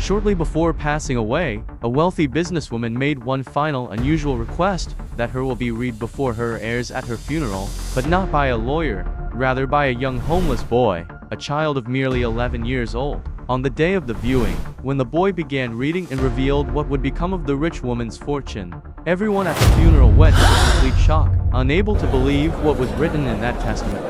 Shortly before passing away, a wealthy businesswoman made one final unusual request, that her will be read before her heirs at her funeral, but not by a lawyer, rather by a young homeless boy, a child of merely 11 years old. On the day of the viewing, when the boy began reading and revealed what would become of the rich woman's fortune, everyone at the funeral went into complete shock, unable to believe what was written in that testament.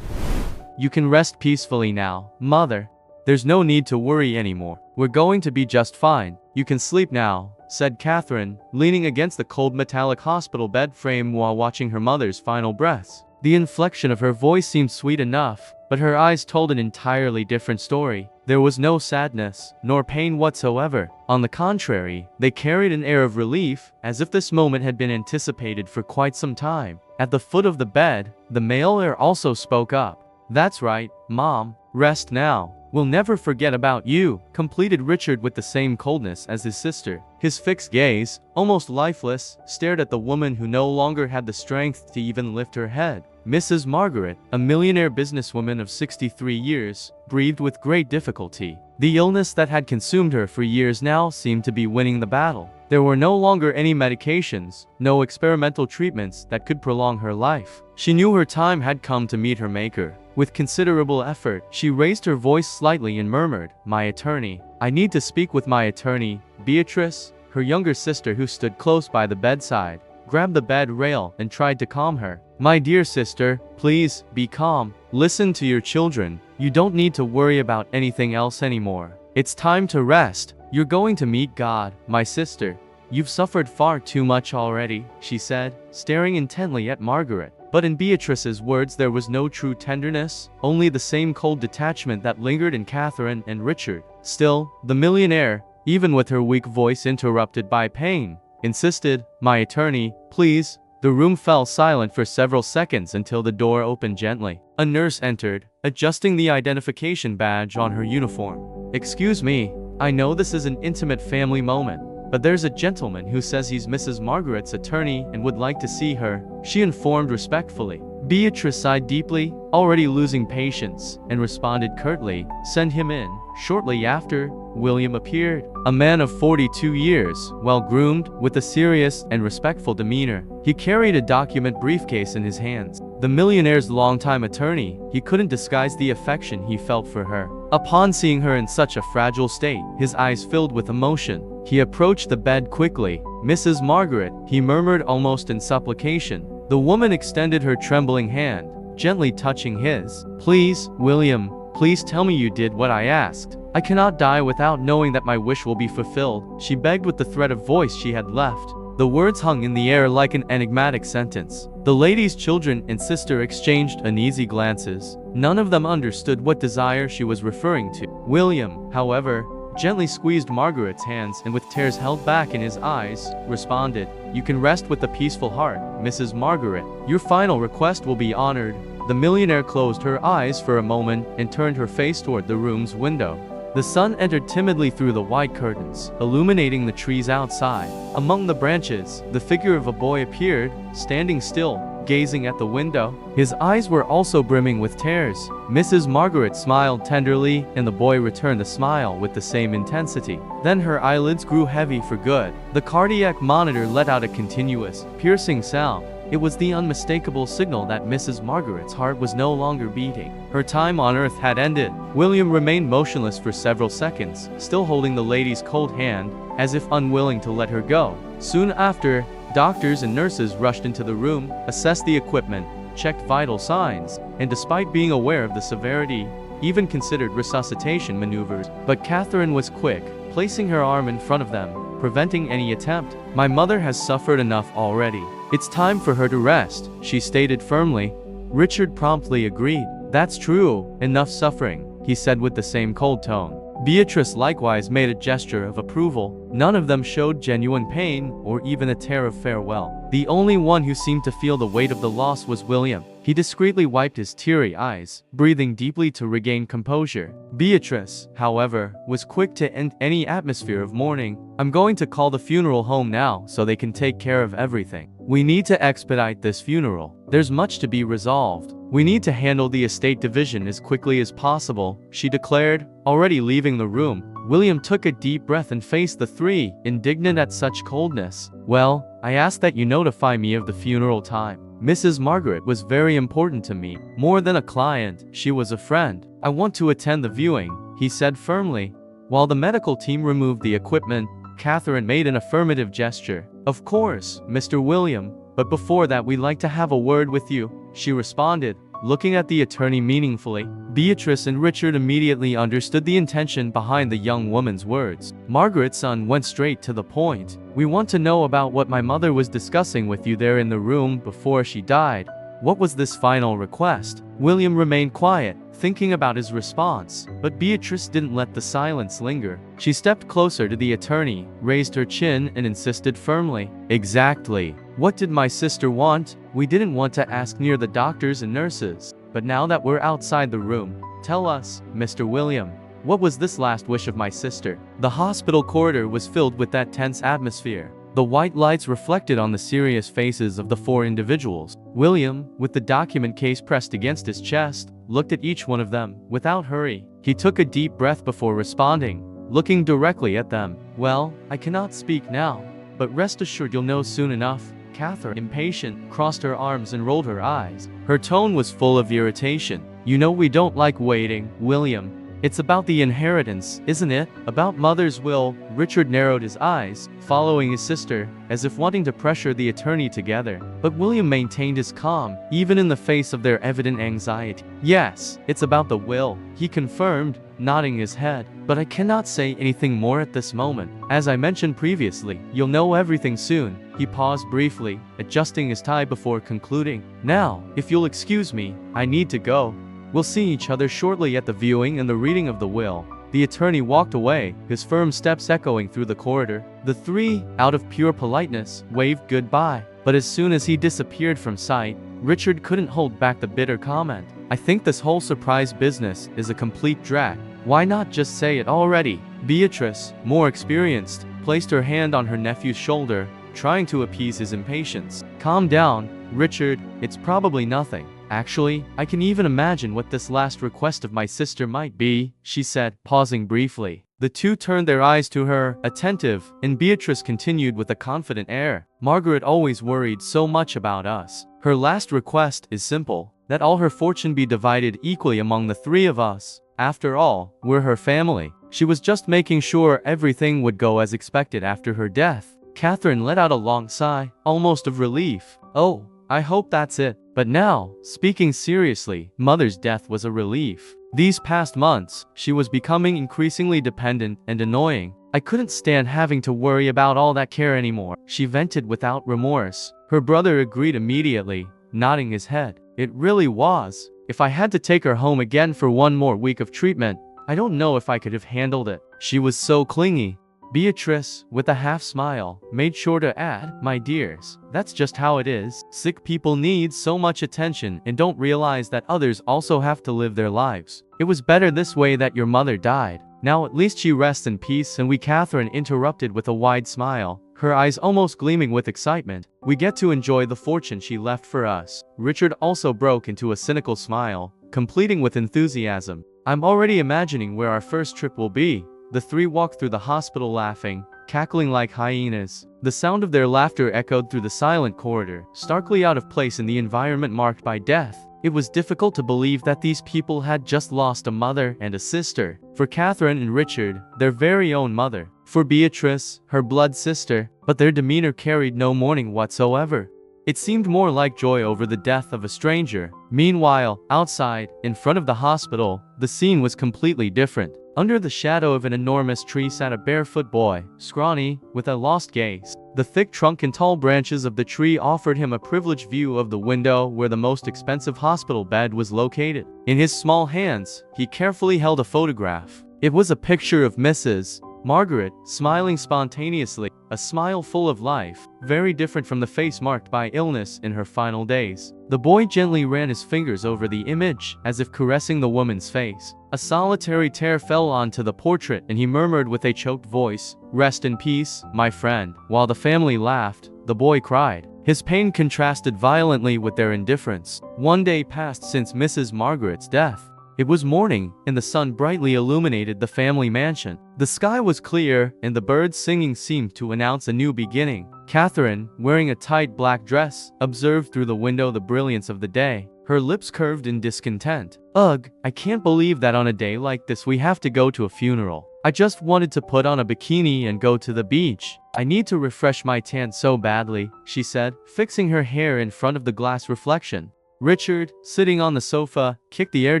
You can rest peacefully now, Mother. There's no need to worry anymore. We're going to be just fine. You can sleep now, said Catherine, leaning against the cold metallic hospital bed frame while watching her mother's final breaths. The inflection of her voice seemed sweet enough, but her eyes told an entirely different story. There was no sadness, nor pain whatsoever. On the contrary, they carried an air of relief, as if this moment had been anticipated for quite some time. At the foot of the bed, the male heir also spoke up. That's right, Mom. Rest now. We'll never forget about you, completed Richard with the same coldness as his sister. His fixed gaze, almost lifeless, stared at the woman who no longer had the strength to even lift her head. Mrs. Margaret, a millionaire businesswoman of 63 years, breathed with great difficulty. The illness that had consumed her for years now seemed to be winning the battle. There were no longer any medications, no experimental treatments that could prolong her life. She knew her time had come to meet her maker. With considerable effort, she raised her voice slightly and murmured, "My attorney. I need to speak with my attorney." Beatrice, her younger sister who stood close by the bedside, grabbed the bed rail and tried to calm her. "My dear sister, please, be calm. Listen to your children. You don't need to worry about anything else anymore. It's time to rest. You're going to meet God, my sister. You've suffered far too much already," she said, staring intently at Margaret. But in Beatrice's words there was no true tenderness, only the same cold detachment that lingered in Catherine and Richard. Still, the millionaire, even with her weak voice interrupted by pain, insisted, "My attorney, please." The room fell silent for several seconds until the door opened gently. A nurse entered, adjusting the identification badge on her uniform. "Excuse me, I know this is an intimate family moment, but there's a gentleman who says he's Mrs. Margaret's attorney and would like to see her," she informed respectfully. Beatrice sighed deeply, already losing patience, and responded curtly, "Send him in." Shortly after, William appeared, a man of 42 years, well-groomed, with a serious and respectful demeanor. He carried a document briefcase in his hands. The millionaire's longtime attorney, he couldn't disguise the affection he felt for her. Upon seeing her in such a fragile state, his eyes filled with emotion. He approached the bed quickly. "Mrs. Margaret," he murmured almost in supplication. The woman extended her trembling hand, gently touching his. "Please, William, please tell me you did what I asked. I cannot die without knowing that my wish will be fulfilled," she begged with the thread of voice she had left. The words hung in the air like an enigmatic sentence. The lady's children and sister exchanged uneasy glances. None of them understood what desire she was referring to. William, however, gently squeezed Margaret's hands and with tears held back in his eyes, responded, "You can rest with a peaceful heart, Mrs. Margaret. Your final request will be honored." The millionaire closed her eyes for a moment and turned her face toward the room's window. The sun entered timidly through the white curtains, illuminating the trees outside. Among the branches, the figure of a boy appeared, standing still, gazing at the window. His eyes were also brimming with tears. Mrs. Margaret smiled tenderly, and the boy returned the smile with the same intensity. Then her eyelids grew heavy for good. The cardiac monitor let out a continuous, piercing sound. It was the unmistakable signal that Mrs. Margaret's heart was no longer beating. Her time on earth had ended. William remained motionless for several seconds, still holding the lady's cold hand, as if unwilling to let her go. Soon after, doctors and nurses rushed into the room, assessed the equipment, checked vital signs, and despite being aware of the severity, even considered resuscitation maneuvers. But Catherine was quick, placing her arm in front of them, preventing any attempt. "My mother has suffered enough already. It's time for her to rest," she stated firmly. Richard promptly agreed. "That's true, enough suffering," he said with the same cold tone. Beatrice likewise made a gesture of approval. None of them showed genuine pain or even a tear of farewell. The only one who seemed to feel the weight of the loss was William. He discreetly wiped his teary eyes, breathing deeply to regain composure. Beatrice, however, was quick to end any atmosphere of mourning. "I'm going to call the funeral home now so they can take care of everything." We need to expedite this funeral. There's much to be resolved. We need to handle the estate division as quickly as possible, she declared, already leaving the room. William took a deep breath and faced the three, indignant at such coldness. Well, I ask that you notify me of the funeral time. Mrs. Margaret was very important to me. More than a client, she was a friend. I want to attend the viewing, he said firmly. While the medical team removed the equipment, Catherine made an affirmative gesture. Of course, Mr. William, but before that we'd like to have a word with you, she responded, looking at the attorney meaningfully. Beatrice and Richard immediately understood the intention behind the young woman's words. Margaret's son went straight to the point. We want to know about what my mother was discussing with you there in the room before she died. What was this final request? William remained quiet, thinking about his response, but Beatrice didn't let the silence linger. She stepped closer to the attorney, raised her chin, and insisted firmly. Exactly. What did my sister want? We didn't want to ask near the doctors and nurses. But now that we're outside the room, tell us, Mr. William, what was this last wish of my sister? The hospital corridor was filled with that tense atmosphere. The white lights reflected on the serious faces of the four individuals. William, with the document case pressed against his chest, looked at each one of them, without hurry. He took a deep breath before responding, looking directly at them. Well, I cannot speak now, but rest assured you'll know soon enough. Catherine, impatient, crossed her arms and rolled her eyes. Her tone was full of irritation. You know we don't like waiting, William. It's about the inheritance, isn't it? About mother's will. Richard narrowed his eyes, following his sister, as if wanting to pressure the attorney together. But William maintained his calm, even in the face of their evident anxiety. Yes, it's about the will, he confirmed, nodding his head. But I cannot say anything more at this moment. As I mentioned previously, you'll know everything soon. He paused briefly, adjusting his tie before concluding. Now, if you'll excuse me, I need to go. We'll see each other shortly at the viewing and the reading of the will. The attorney walked away, his firm steps echoing through the corridor. The three, out of pure politeness, waved goodbye. But as soon as he disappeared from sight, Richard couldn't hold back the bitter comment. I think this whole surprise business is a complete drag. Why not just say it already? Beatrice, more experienced, placed her hand on her nephew's shoulder, trying to appease his impatience. Calm down, Richard, it's probably nothing. Actually, I can even imagine what this last request of my sister might be, she said, pausing briefly. The two turned their eyes to her, attentive, and Beatrice continued with a confident air. Margaret always worried so much about us. Her last request is simple, that all her fortune be divided equally among the three of us. After all, we're her family. She was just making sure everything would go as expected after her death. Catherine let out a long sigh, almost of relief. Oh, I hope that's it. But now, speaking seriously, Mother's death was a relief. These past months, she was becoming increasingly dependent and annoying. I couldn't stand having to worry about all that care anymore, she vented without remorse. Her brother agreed immediately, nodding his head. It really was. If I had to take her home again for one more week of treatment, I don't know if I could have handled it. She was so clingy. Beatrice, with a half smile, made sure to add, my dears, that's just how it is. Sick people need so much attention and don't realize that others also have to live their lives. It was better this way that your mother died. Now at least she rests in peace. And we, Catherine interrupted with a wide smile, her eyes almost gleaming with excitement. We get to enjoy the fortune she left for us. Richard also broke into a cynical smile, completing with enthusiasm. I'm already imagining where our first trip will be. The three walked through the hospital laughing, cackling like hyenas. The sound of their laughter echoed through the silent corridor, starkly out of place in the environment marked by death. It was difficult to believe that these people had just lost a mother and a sister. For Catherine and Richard, their very own mother. For Beatrice, her blood sister. But their demeanor carried no mourning whatsoever. It seemed more like joy over the death of a stranger. Meanwhile, outside, in front of the hospital, the scene was completely different. Under the shadow of an enormous tree sat a barefoot boy, scrawny, with a lost gaze. The thick trunk and tall branches of the tree offered him a privileged view of the window where the most expensive hospital bed was located. In his small hands, he carefully held a photograph. It was a picture of Mrs. Margaret, smiling spontaneously, a smile full of life, very different from the face marked by illness in her final days. The boy gently ran his fingers over the image, as if caressing the woman's face. A solitary tear fell onto the portrait and he murmured with a choked voice, "Rest in peace, my friend." While the family laughed, the boy cried. His pain contrasted violently with their indifference. One day passed since Mrs. Margaret's death. It was morning, and the sun brightly illuminated the family mansion. The sky was clear, and the birds singing seemed to announce a new beginning. Catherine, wearing a tight black dress, observed through the window the brilliance of the day. Her lips curved in discontent. Ugh, I can't believe that on a day like this we have to go to a funeral. I just wanted to put on a bikini and go to the beach. I need to refresh my tan so badly, she said, fixing her hair in front of the glass reflection. Richard, sitting on the sofa, kicked the air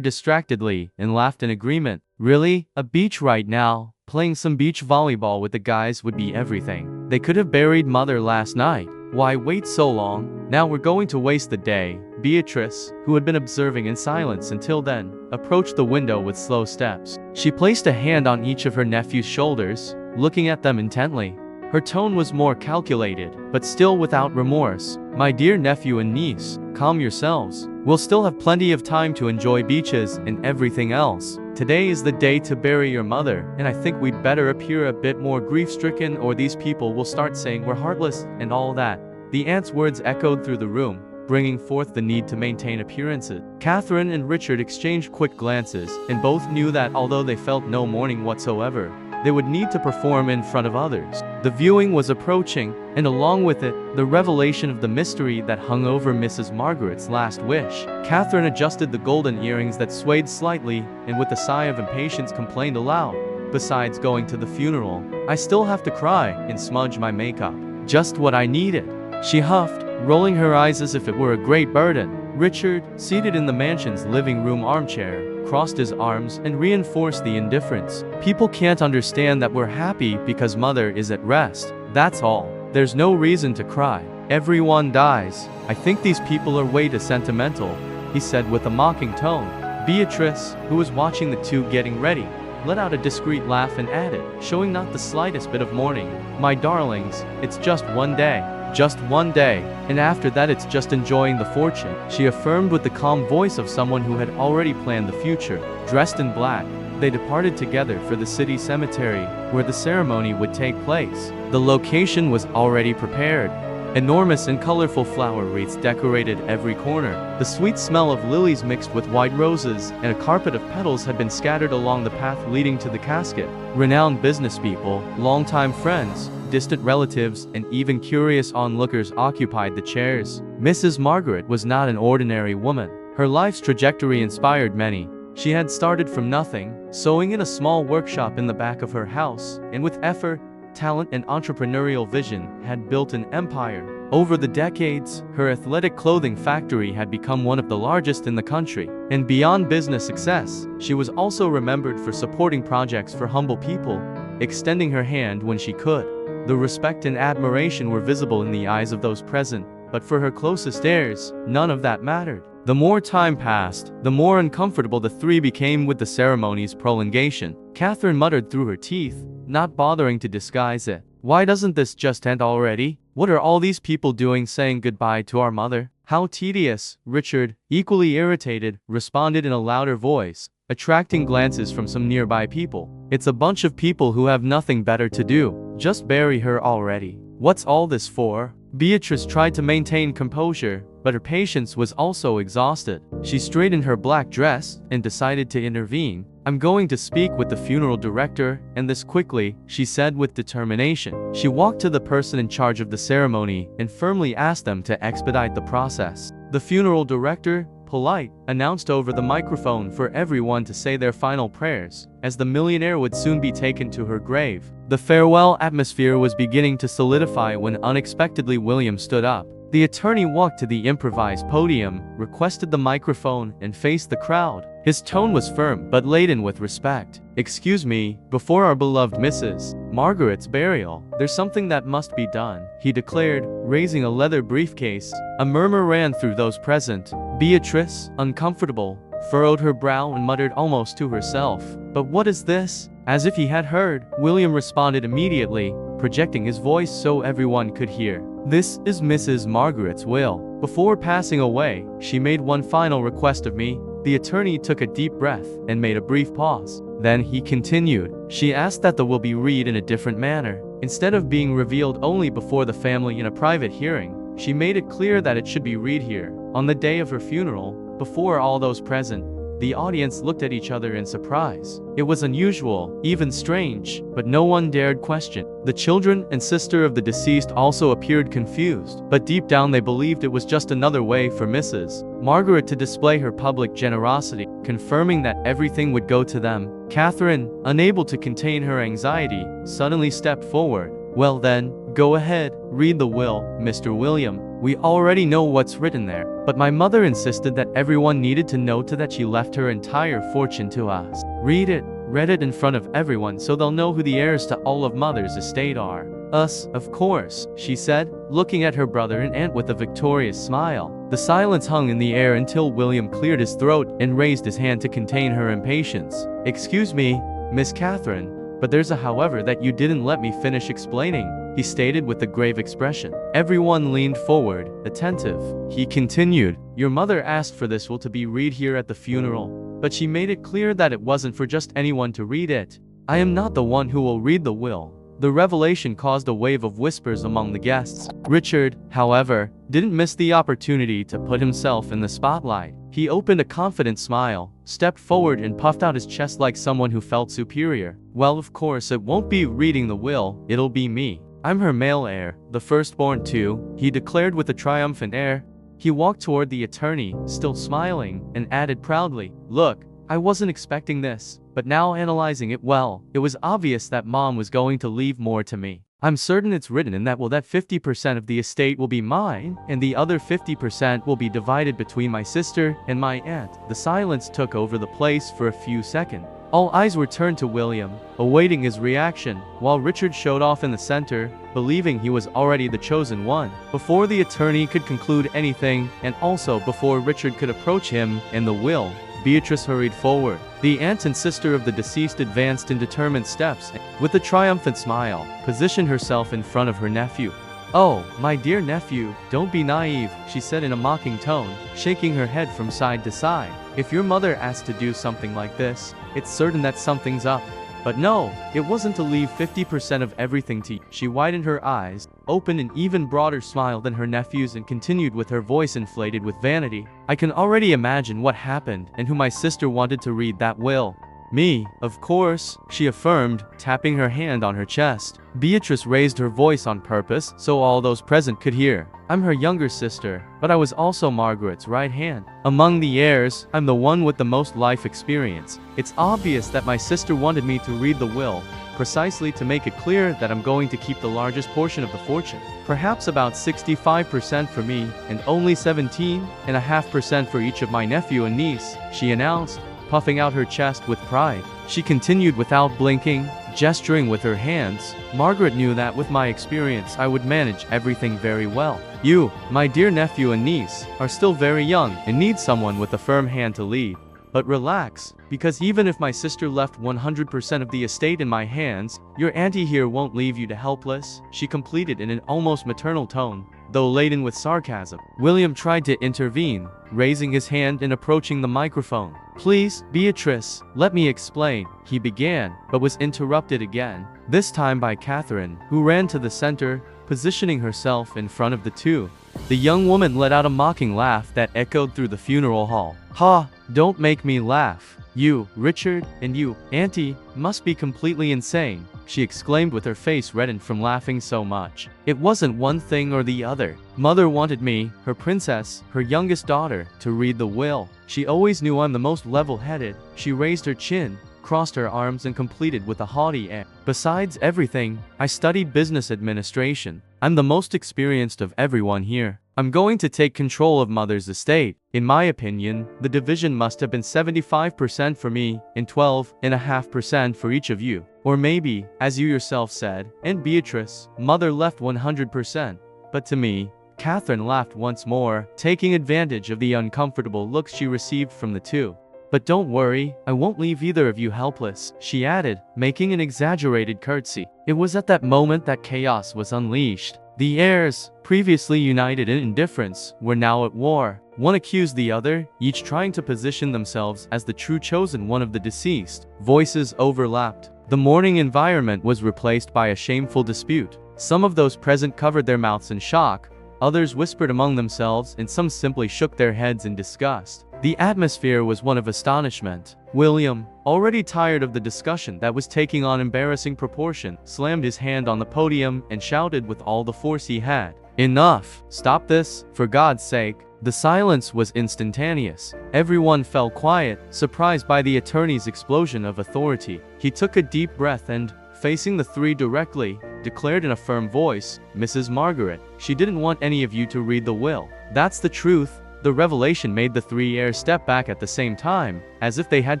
distractedly and laughed in agreement. Really? A beach right now? Playing some beach volleyball with the guys would be everything. They could have buried Mother last night. Why wait so long? Now we're going to waste the day. Beatrice, who had been observing in silence until then, approached the window with slow steps. She placed a hand on each of her nephew's shoulders, looking at them intently. Her tone was more calculated, but still without remorse. My dear nephew and niece, calm yourselves. We'll still have plenty of time to enjoy beaches and everything else. Today is the day to bury your mother, and I think we'd better appear a bit more grief-stricken or these people will start saying we're heartless and all that. The aunt's words echoed through the room, bringing forth the need to maintain appearances. Catherine and Richard exchanged quick glances, and both knew that although they felt no mourning whatsoever, they would need to perform in front of others. The viewing was approaching, and along with it, the revelation of the mystery that hung over Mrs. Margaret's last wish. Catherine adjusted the golden earrings that swayed slightly, and with a sigh of impatience complained aloud. Besides going to the funeral, I still have to cry and smudge my makeup. Just what I needed. She huffed, rolling her eyes as if it were a great burden. Richard, seated in the mansion's living room armchair, crossed his arms and reinforced the indifference. People can't understand that we're happy because Mother is at rest. That's all. There's no reason to cry. Everyone dies. I think these people are way too sentimental, he said with a mocking tone. Beatrice, who was watching the two getting ready, let out a discreet laugh and added, showing not the slightest bit of mourning, my darlings, it's just one day. Just one day, and after that it's just enjoying the fortune, she affirmed with the calm voice of someone who had already planned the future. Dressed in black, they departed together for the city cemetery, where the ceremony would take place. The location was already prepared. Enormous and colorful flower wreaths decorated every corner. The sweet smell of lilies mixed with white roses, and a carpet of petals had been scattered along the path leading to the casket. Renowned businesspeople, longtime friends, distant relatives, and even curious onlookers occupied the chairs. Mrs. Margaret was not an ordinary woman. Her life's trajectory inspired many. She had started from nothing, sewing in a small workshop in the back of her house, and with effort, talent, and entrepreneurial vision, had built an empire. Over the decades, her athletic clothing factory had become one of the largest in the country. And beyond business success, she was also remembered for supporting projects for humble people, extending her hand when she could. The respect and admiration were visible in the eyes of those present, but for her closest heirs, none of that mattered. The more time passed, the more uncomfortable the three became with the ceremony's prolongation. Catherine muttered through her teeth, not bothering to disguise it. Why doesn't this just end already? What are all these people doing saying goodbye to our mother? How tedious, Richard, equally irritated, responded in a louder voice, attracting glances from some nearby people. It's a bunch of people who have nothing better to do. Just bury her already. What's all this for? Beatrice tried to maintain composure, but her patience was also exhausted. She straightened her black dress and decided to intervene. I'm going to speak with the funeral director, and this quickly, she said with determination. She walked to the person in charge of the ceremony and firmly asked them to expedite the process. The funeral director, polite, announced over the microphone for everyone to say their final prayers, as the millionaire would soon be taken to her grave. The farewell atmosphere was beginning to solidify when unexpectedly William stood up. The attorney walked to the improvised podium, requested the microphone, and faced the crowd. His tone was firm but laden with respect. Excuse me, before our beloved Mrs. Margaret's burial, there's something that must be done, he declared, raising a leather briefcase. A murmur ran through those present. Beatrice, uncomfortable, furrowed her brow and muttered almost to herself, "But what is this?" As if he had heard, William responded immediately, projecting his voice so everyone could hear. "This is Mrs. Margaret's will. Before passing away, she made one final request of me." The attorney took a deep breath and made a brief pause. Then he continued. "She asked that the will be read in a different manner. Instead of being revealed only before the family in a private hearing, She made it clear that it should be read here. On the day of her funeral, before all those present, the audience looked at each other in surprise. It was unusual, even strange, but no one dared question. The children and sister of the deceased also appeared confused, but deep down they believed it was just another way for Mrs. Margaret to display her public generosity, confirming that everything would go to them. Catherine, unable to contain her anxiety, suddenly stepped forward. "Well then, go ahead, read the will, Mr. William. We already know what's written there." But my mother insisted that everyone needed to know that she left her entire fortune to us. Read it in front of everyone so they'll know who the heirs to all of Mother's estate are. Us, of course, she said, looking at her brother and aunt with a victorious smile. The silence hung in the air until William cleared his throat and raised his hand to contain her impatience. "Excuse me, Miss Catherine, but there's a however that you didn't let me finish explaining," he stated with a grave expression. Everyone leaned forward, attentive. He continued, "Your mother asked for this will to be read here at the funeral, but she made it clear that it wasn't for just anyone to read it. I am not the one who will read the will." The revelation caused a wave of whispers among the guests. Richard, however, didn't miss the opportunity to put himself in the spotlight. He opened a confident smile, stepped forward and puffed out his chest like someone who felt superior. "Well, of course it won't be reading the will, it'll be me. I'm her male heir, the firstborn too," he declared with a triumphant air. He walked toward the attorney, still smiling, and added proudly, "Look, I wasn't expecting this, but now analyzing it well, it was obvious that Mom was going to leave more to me. I'm certain it's written in that will that 50% of the estate will be mine, and the other 50% will be divided between my sister and my aunt." The silence took over the place for a few seconds. All eyes were turned to William, awaiting his reaction, while Richard showed off in the center, believing he was already the chosen one. Before the attorney could conclude anything, and also before Richard could approach him and the will, Beatrice hurried forward. The aunt and sister of the deceased advanced in determined steps and, with a triumphant smile, positioned herself in front of her nephew. "Oh, my dear nephew, don't be naive," she said in a mocking tone, shaking her head from side to side. "If your mother asked to do something like this, it's certain that something's up. But no, it wasn't to leave 50% of everything to you." She widened her eyes, opened an even broader smile than her nephew's and continued with her voice inflated with vanity. "I can already imagine what happened and who my sister wanted to read that will. Me, of course," she affirmed, tapping her hand on her chest. Beatrice raised her voice on purpose so all those present could hear. "I'm her younger sister, but I was also Margaret's right hand. Among the heirs, I'm the one with the most life experience. It's obvious that my sister wanted me to read the will, precisely to make it clear that I'm going to keep the largest portion of the fortune. Perhaps about 65% for me, and only 17.5% for each of my nephew and niece," she announced, puffing out her chest with pride. She continued without blinking, gesturing with her hands. "Margaret knew that with my experience I would manage everything very well. You, my dear nephew and niece, are still very young and need someone with a firm hand to lead. But relax, because even if my sister left 100% of the estate in my hands, your auntie here won't leave you to helpless," she completed in an almost maternal tone, though laden with sarcasm. William tried to intervene, raising his hand and approaching the microphone. "Please, Beatrice, let me explain," he began, but was interrupted again, this time by Catherine, who ran to the center, positioning herself in front of the two. The young woman let out a mocking laugh that echoed through the funeral hall. "Ha, don't make me laugh. You, Richard, and you, Auntie, must be completely insane," she exclaimed with her face reddened from laughing so much. "It wasn't one thing or the other. Mother wanted me, her princess, her youngest daughter, to read the will. She always knew I'm the most level-headed." She raised her chin, crossed her arms and completed with a haughty air. "Besides everything, I studied business administration. I'm the most experienced of everyone here. I'm going to take control of Mother's estate. In my opinion, the division must have been 75% for me and 12.5% for each of you. Or maybe, as you yourself said, and Beatrice, Mother left 100%. But to me," Catherine laughed once more, taking advantage of the uncomfortable looks she received from the two. "But don't worry, I won't leave either of you helpless," she added, making an exaggerated curtsy. It was at that moment that chaos was unleashed. The heirs, previously united in indifference, were now at war. One accused the other, each trying to position themselves as the true chosen one of the deceased. Voices overlapped. The mourning environment was replaced by a shameful dispute. Some of those present covered their mouths in shock, Others whispered among themselves, and some simply shook their heads in disgust. The atmosphere was one of astonishment. William, already tired of the discussion that was taking on embarrassing proportion, slammed his hand on the podium and shouted with all the force he had, "Enough! Stop this, for God's sake!" The silence was instantaneous. Everyone fell quiet, surprised by the attorney's explosion of authority. He took a deep breath and, facing the three directly, declared in a firm voice, "Mrs. Margaret, she didn't want any of you to read the will. That's the truth." The revelation made the three heirs step back at the same time, as if they had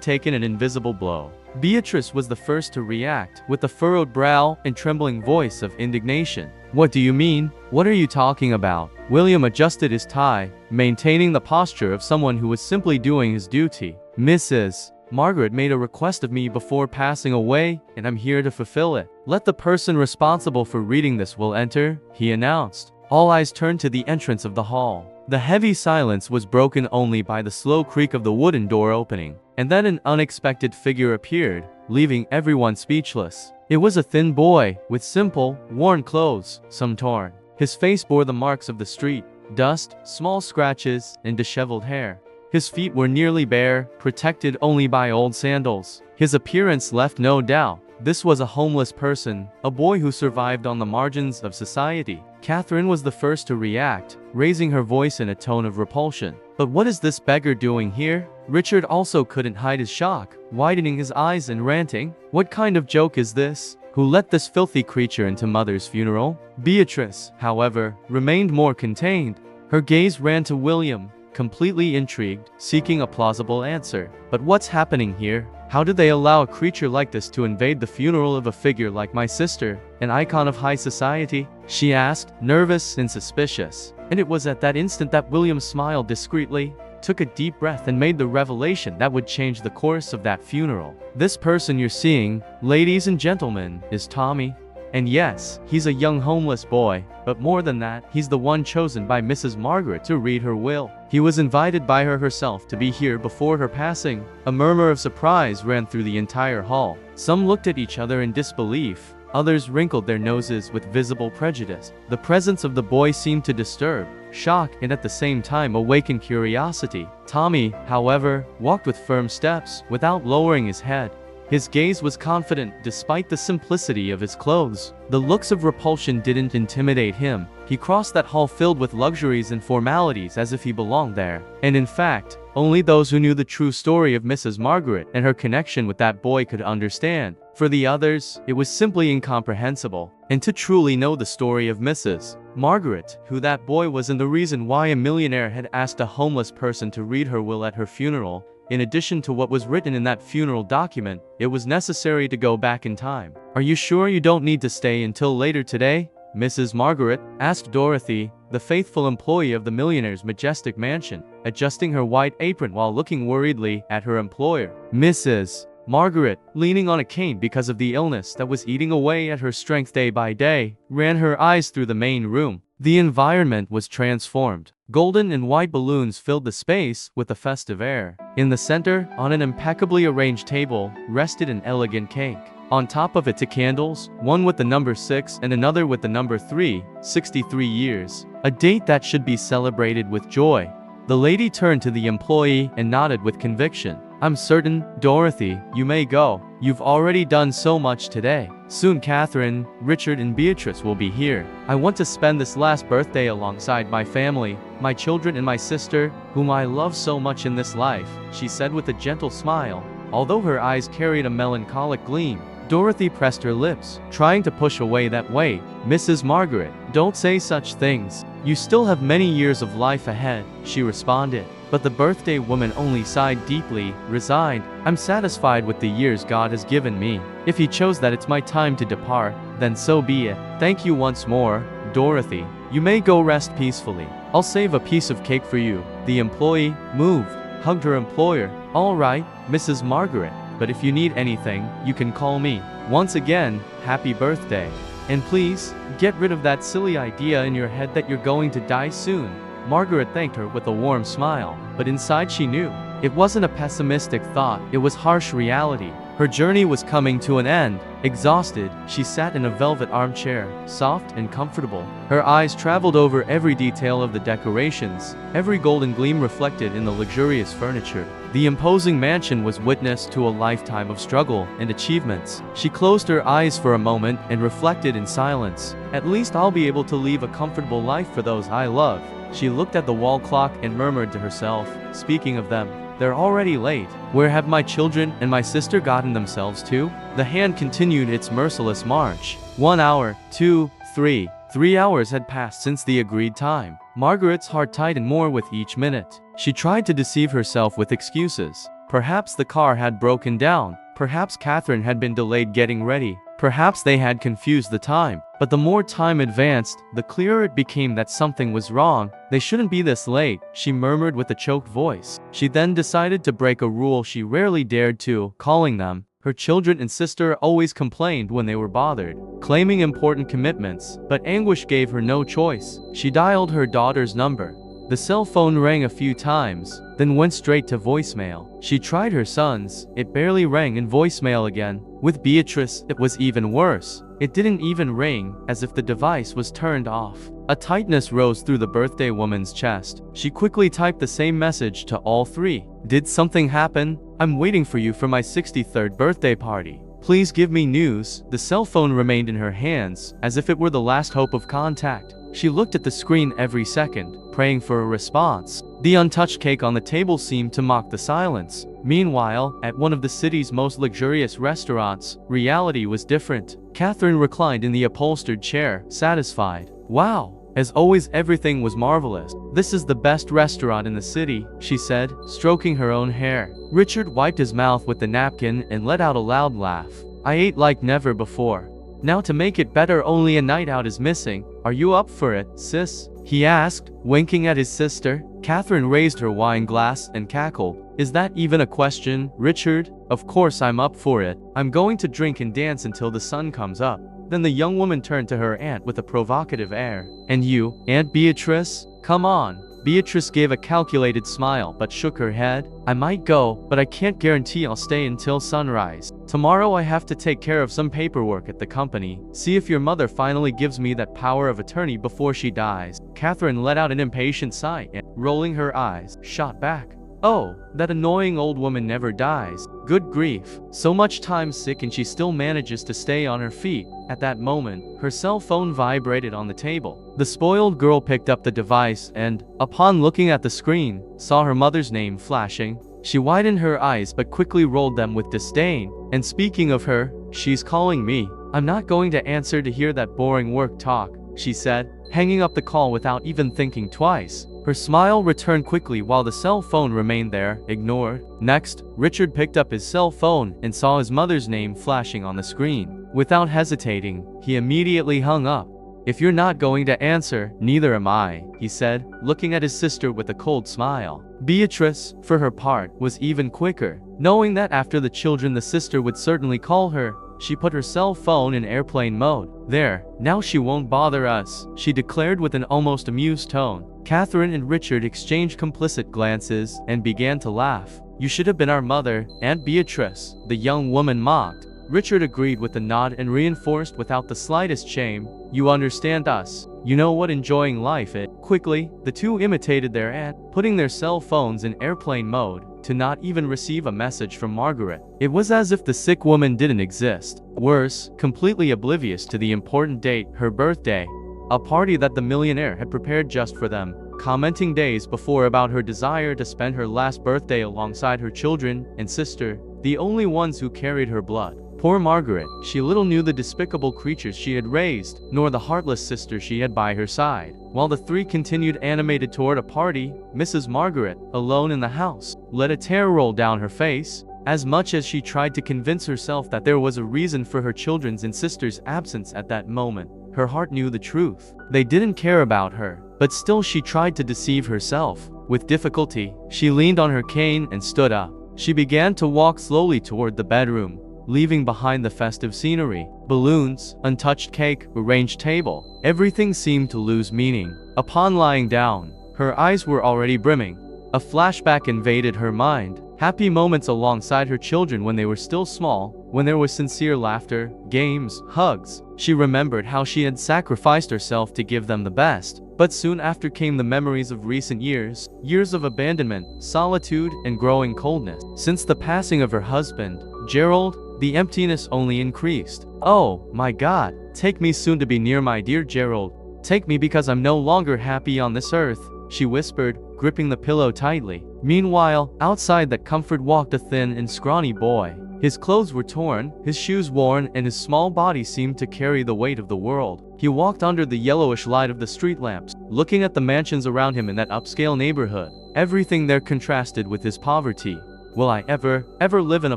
taken an invisible blow. Beatrice was the first to react, with a furrowed brow and trembling voice of indignation. "What do you mean? What are you talking about?" William adjusted his tie, maintaining the posture of someone who was simply doing his duty. "Mrs. Margaret made a request of me before passing away, and I'm here to fulfill it. Let the person responsible for reading this will enter," he announced. All eyes turned to the entrance of the hall. The heavy silence was broken only by the slow creak of the wooden door opening, and then an unexpected figure appeared, leaving everyone speechless. It was a thin boy, with simple, worn clothes, some torn. His face bore the marks of the street, dust, small scratches, and disheveled hair. His feet were nearly bare, protected only by old sandals. His appearance left no doubt. This was a homeless person, a boy who survived on the margins of society. Catherine was the first to react, raising her voice in a tone of repulsion. "But what is this beggar doing here?" Richard also couldn't hide his shock, widening his eyes and ranting, "What kind of joke is this? Who let this filthy creature into Mother's funeral?" Beatrice, however, remained more contained. Her gaze ran to William, completely intrigued, seeking a plausible answer. "But what's happening here? How did they allow a creature like this to invade the funeral of a figure like my sister, an icon of high society?" she asked, nervous and suspicious. And it was at that instant that William smiled discreetly, took a deep breath, and made the revelation that would change the course of that funeral. "This person you're seeing, ladies and gentlemen, is Tommy. And yes, he's a young homeless boy, but more than that, he's the one chosen by Mrs. Margaret to read her will. He was invited by her herself to be here before her passing." A murmur of surprise ran through the entire hall. Some looked at each other in disbelief. Others wrinkled their noses with visible prejudice. The presence of the boy seemed to disturb, shock, and at the same time awaken curiosity. Tommy, however, walked with firm steps, without lowering his head. His gaze was confident despite the simplicity of his clothes. The looks of repulsion didn't intimidate him. He crossed that hall filled with luxuries and formalities as if he belonged there. And in fact, only those who knew the true story of Mrs. Margaret and her connection with that boy could understand. For the others, it was simply incomprehensible. And to truly know the story of Mrs. Margaret, who that boy was, and the reason why a millionaire had asked a homeless person to read her will at her funeral, in addition to what was written in that funeral document, it was necessary to go back in time. "Are you sure you don't need to stay until later today, Mrs. Margaret?" asked Dorothy, the faithful employee of the millionaire's majestic mansion, adjusting her white apron while looking worriedly at her employer. Mrs. Margaret, leaning on a cane because of the illness that was eating away at her strength day by day, ran her eyes through the main room. The environment was transformed. Golden and white balloons filled the space with a festive air. In the center, on an impeccably arranged table, rested an elegant cake. On top of it, two candles, one with the number 6 and another with the number 3, 63 years. A date that should be celebrated with joy. The lady turned to the employee and nodded with conviction. "I'm certain, Dorothy, you may go. You've already done so much today. Soon Catherine, Richard, and Beatrice will be here. I want to spend this last birthday alongside my family, my children and my sister, whom I love so much in this life," she said with a gentle smile, although her eyes carried a melancholic gleam. Dorothy pressed her lips, trying to push away that weight. "Mrs. Margaret, don't say such things. You still have many years of life ahead," she responded. But the birthday woman only sighed deeply, resigned. "I'm satisfied with the years God has given me. If He chose that it's my time to depart, then so be it. Thank you once more, Dorothy. You may go rest peacefully. I'll save a piece of cake for you." The employee, moved, hugged her employer. "All right, Mrs. Margaret, but if you need anything, you can call me. Once again, happy birthday. And please, get rid of that silly idea in your head that you're going to die soon." Margaret thanked her with a warm smile, but inside she knew. It wasn't a pessimistic thought, it was harsh reality. Her journey was coming to an end. Exhausted, she sat in a velvet armchair, soft and comfortable. Her eyes traveled over every detail of the decorations, every golden gleam reflected in the luxurious furniture. The imposing mansion was witness to a lifetime of struggle and achievements. She closed her eyes for a moment and reflected in silence. At least I'll be able to leave a comfortable life for those I love. She looked at the wall clock and murmured to herself, speaking of them, they're already late. Where have my children and my sister gotten themselves to? The hand continued its merciless march. 1 hour, 2, 3. 3 hours had passed since the agreed time. Margaret's heart tightened more with each minute. She tried to deceive herself with excuses. Perhaps the car had broken down. Perhaps Catherine had been delayed getting ready. Perhaps they had confused the time. But the more time advanced, the clearer it became that something was wrong. They shouldn't be this late, she murmured with a choked voice. She then decided to break a rule she rarely dared to, calling them. Her children and sister always complained when they were bothered, claiming important commitments, but anguish gave her no choice. She dialed her daughter's number. The cell phone rang a few times, then went straight to voicemail. She tried her son's. It barely rang in voicemail again. With Beatrice, it was even worse. It didn't even ring, as if the device was turned off. A tightness rose through the birthday woman's chest. She quickly typed the same message to all three. Did something happen? I'm waiting for you for my 63rd birthday party. Please give me news. The cell phone remained in her hands, as if it were the last hope of contact. She looked at the screen every second, praying for a response. The untouched cake on the table seemed to mock the silence. Meanwhile, at one of the city's most luxurious restaurants, reality was different. Catherine reclined in the upholstered chair, satisfied. Wow! As always, everything was marvelous. This is the best restaurant in the city, she said, stroking her own hair. Richard wiped his mouth with the napkin and let out a loud laugh. I ate like never before. Now to make it better, only a night out is missing. Are you up for it, sis? He asked, winking at his sister. Catherine raised her wine glass and cackled. Is that even a question, Richard? Of course I'm up for it. I'm going to drink and dance until the sun comes up. Then the young woman turned to her aunt with a provocative air. And you, Aunt Beatrice? Come on. Beatrice gave a calculated smile but shook her head. I might go, but I can't guarantee I'll stay until sunrise. Tomorrow I have to take care of some paperwork at the company. See if your mother finally gives me that power of attorney before she dies. Catherine let out an impatient sigh and, rolling her eyes, shot back. Oh, that annoying old woman never dies. Good grief. So much time sick and she still manages to stay on her feet. At that moment, her cell phone vibrated on the table. The spoiled girl picked up the device and, upon looking at the screen, saw her mother's name flashing. She widened her eyes but quickly rolled them with disdain. And speaking of her, she's calling me. I'm not going to answer to hear that boring work talk, she said, hanging up the call without even thinking twice. Her smile returned quickly while the cell phone remained there, ignored. Next, Richard picked up his cell phone and saw his mother's name flashing on the screen. Without hesitating, he immediately hung up. If you're not going to answer, neither am I, he said, looking at his sister with a cold smile. Beatrice, for her part, was even quicker. Knowing that after the children the sister would certainly call her, she put her cell phone in airplane mode. There, now she won't bother us, she declared with an almost amused tone. Catherine and Richard exchanged complicit glances and began to laugh. You should have been our mother, Aunt Beatrice, the young woman mocked. Richard agreed with a nod and reinforced without the slightest shame. You understand us. You know what enjoying life is. Quickly, the two imitated their aunt, putting their cell phones in airplane mode, to not even receive a message from Margaret. It was as if the sick woman didn't exist. Worse, completely oblivious to the important date, her birthday, a party that the millionaire had prepared just for them, commenting days before about her desire to spend her last birthday alongside her children and sister, the only ones who carried her blood. Poor Margaret, she little knew the despicable creatures she had raised, nor the heartless sister she had by her side. While the three continued animated toward a party, Mrs. Margaret, alone in the house, let a tear roll down her face. As much as she tried to convince herself that there was a reason for her children's and sister's absence at that moment, her heart knew the truth. They didn't care about her, but still she tried to deceive herself. With difficulty, she leaned on her cane and stood up. She began to walk slowly toward the bedroom, leaving behind the festive scenery, balloons, untouched cake, arranged table. Everything seemed to lose meaning. Upon lying down, her eyes were already brimming. A flashback invaded her mind. Happy moments alongside her children when they were still small, when there was sincere laughter, games, hugs. She remembered how she had sacrificed herself to give them the best. But soon after came the memories of recent years, years of abandonment, solitude, and growing coldness. Since the passing of her husband, Gerald, the emptiness only increased. "Oh, my God, take me soon to be near my dear Gerald. Take me because I'm no longer happy on this earth," she whispered, gripping the pillow tightly. Meanwhile, outside that comfort walked a thin and scrawny boy. His clothes were torn, his shoes worn, and his small body seemed to carry the weight of the world. He walked under the yellowish light of the street lamps, looking at the mansions around him in that upscale neighborhood. Everything there contrasted with his poverty. "Will I ever live in a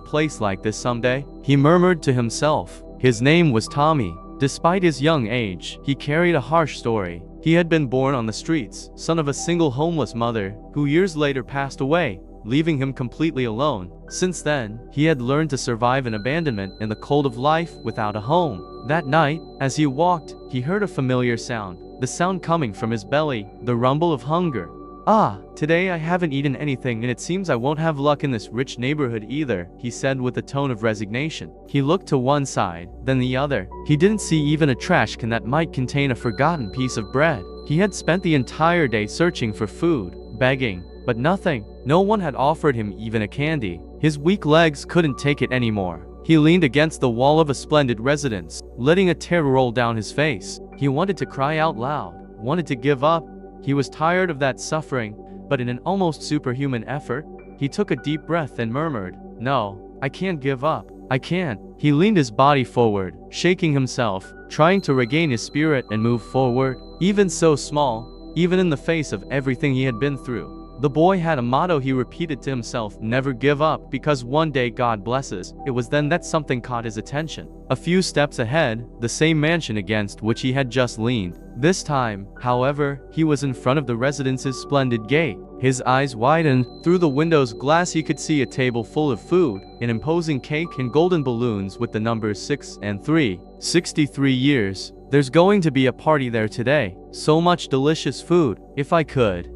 place like this someday?" he murmured to himself. His name was Tommy. Despite his young age, he carried a harsh story. He had been born on the streets, son of a single homeless mother, who years later passed away, leaving him completely alone. Since then, he had learned to survive in abandonment in the cold of life without a home. That night, as he walked, he heard a familiar sound, the sound coming from his belly, the rumble of hunger. "Ah, today I haven't eaten anything and it seems I won't have luck in this rich neighborhood either," he said with a tone of resignation. He looked to one side, then the other. He didn't see even a trash can that might contain a forgotten piece of bread. He had spent the entire day searching for food, begging, but nothing. No one had offered him even a candy. His weak legs couldn't take it anymore. He leaned against the wall of a splendid residence, letting a tear roll down his face. He wanted to cry out loud, wanted to give up. He was tired of that suffering, but in an almost superhuman effort, he took a deep breath and murmured, "No, I can't give up. I can't." He leaned his body forward, shaking himself, trying to regain his spirit and move forward. Even so small, even in the face of everything he had been through, the boy had a motto he repeated to himself: never give up, because one day God blesses. It was then that something caught his attention. A few steps ahead, the same mansion against which he had just leaned. This time, however, he was in front of the residence's splendid gate. His eyes widened. Through the window's glass he could see a table full of food, an imposing cake and golden balloons with the numbers 6 and 3. 63 years. There's going to be a party there today. So much delicious food. If I could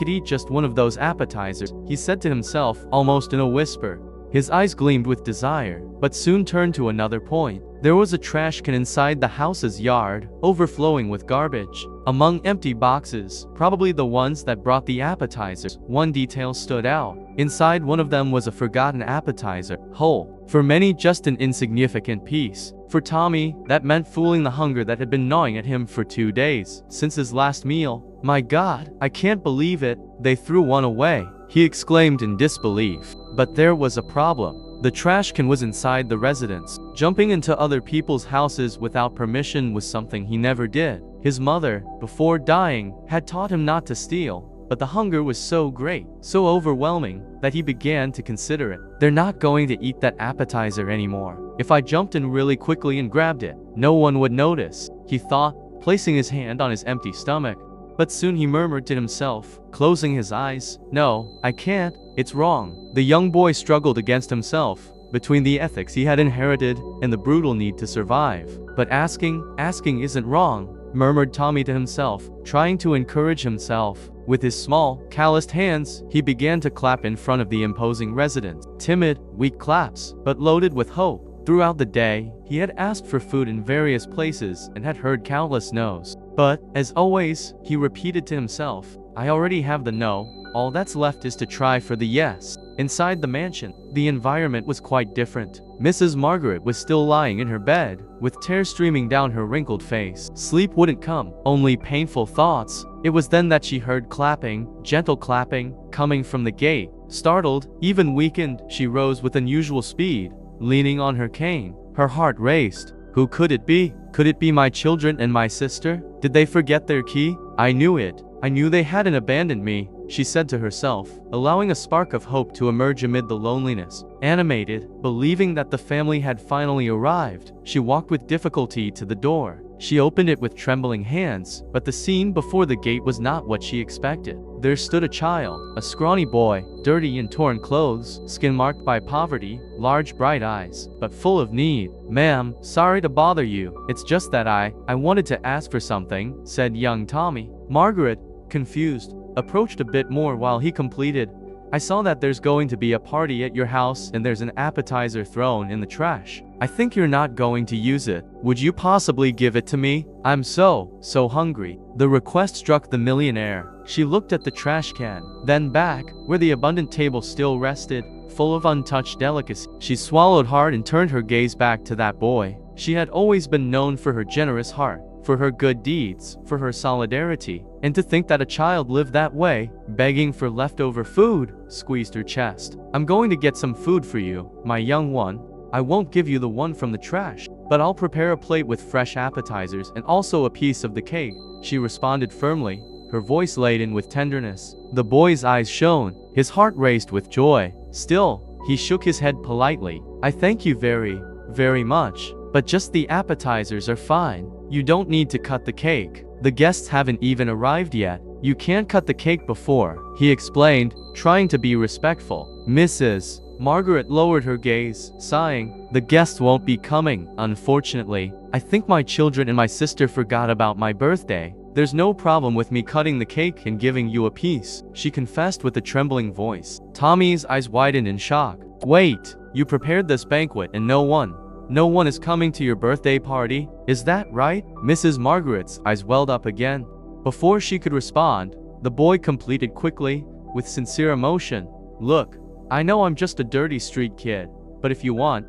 eat just one of those appetizers, he said to himself, almost in a whisper. His eyes gleamed with desire, but soon turned to another point. There was a trash can inside the house's yard, overflowing with garbage. Among empty boxes, probably the ones that brought the appetizers, one detail stood out. Inside one of them was a forgotten appetizer, whole. For many, just an insignificant piece. For Tommy, that meant fooling the hunger that had been gnawing at him for 2 days, since his last meal. "My God, I can't believe it. They threw one away," he exclaimed in disbelief. But there was a problem. The trash can was inside the residence. Jumping into other people's houses without permission was something he never did. His mother, before dying, had taught him not to steal. But the hunger was so great, so overwhelming, that he began to consider it. They're not going to eat that appetizer anymore. If I jumped in really quickly and grabbed it, no one would notice, he thought, placing his hand on his empty stomach. But soon he murmured to himself, closing his eyes, "No, I can't. It's wrong." The young boy struggled against himself, between the ethics he had inherited and the brutal need to survive. "But asking isn't wrong," murmured Tommy to himself, trying to encourage himself. With his small, calloused hands, he began to clap in front of the imposing residence. Timid, weak claps, but loaded with hope. Throughout the day, he had asked for food in various places and had heard countless no's. But, as always, he repeated to himself, "I already have the no. All that's left is to try for the yes." Inside the mansion, the environment was quite different. Mrs. Margaret was still lying in her bed, with tears streaming down her wrinkled face. Sleep wouldn't come, only painful thoughts. It was then that she heard clapping, gentle clapping, coming from the gate. Startled, even weakened, she rose with unusual speed, leaning on her cane. Her heart raced. Who could it be? Could it be my children and my sister? Did they forget their key? I knew it. I knew they hadn't abandoned me, she said to herself, allowing a spark of hope to emerge amid the loneliness. Animated, believing that the family had finally arrived, she walked with difficulty to the door. She opened it with trembling hands, but the scene before the gate was not what she expected. There stood a child, a scrawny boy, dirty and torn clothes, skin marked by poverty, large bright eyes, but full of need. "Ma'am, sorry to bother you. It's just that I wanted to ask for something," said young Tommy. Margaret, confused, approached a bit more while he completed, I saw that there's going to be a party at your house and there's an appetizer thrown in the trash. I think you're not going to use it. Would you possibly give it to me? I'm so hungry." The request struck the millionaire. She looked at the trash can, then back, where the abundant table still rested, full of untouched delicacy. She swallowed hard and turned her gaze back to that boy. She had always been known for her generous heart, for her good deeds, for her solidarity. And to think that a child lived that way, begging for leftover food, squeezed her chest. "I'm going to get some food for you, my young one. I won't give you the one from the trash, but I'll prepare a plate with fresh appetizers and also a piece of the cake," she responded firmly, her voice laden with tenderness. The boy's eyes shone, his heart raced with joy. Still, he shook his head politely. "I thank you very much, but just the appetizers are fine. You don't need to cut the cake. The guests haven't even arrived yet. You can't cut the cake before," he explained, trying to be respectful. "Mrs. Margaret lowered her gaze, sighing. "The guests won't be coming, unfortunately. I think my children and my sister forgot about my birthday. There's no problem with me cutting the cake and giving you a piece," she confessed with a trembling voice. Tommy's eyes widened in shock. "Wait, you prepared this banquet and no one is coming to your birthday party? Is that right?" Mrs. Margaret's eyes welled up again. Before she could respond, the boy completed quickly, with sincere emotion. "Look, I know I'm just a dirty street kid, but if you want,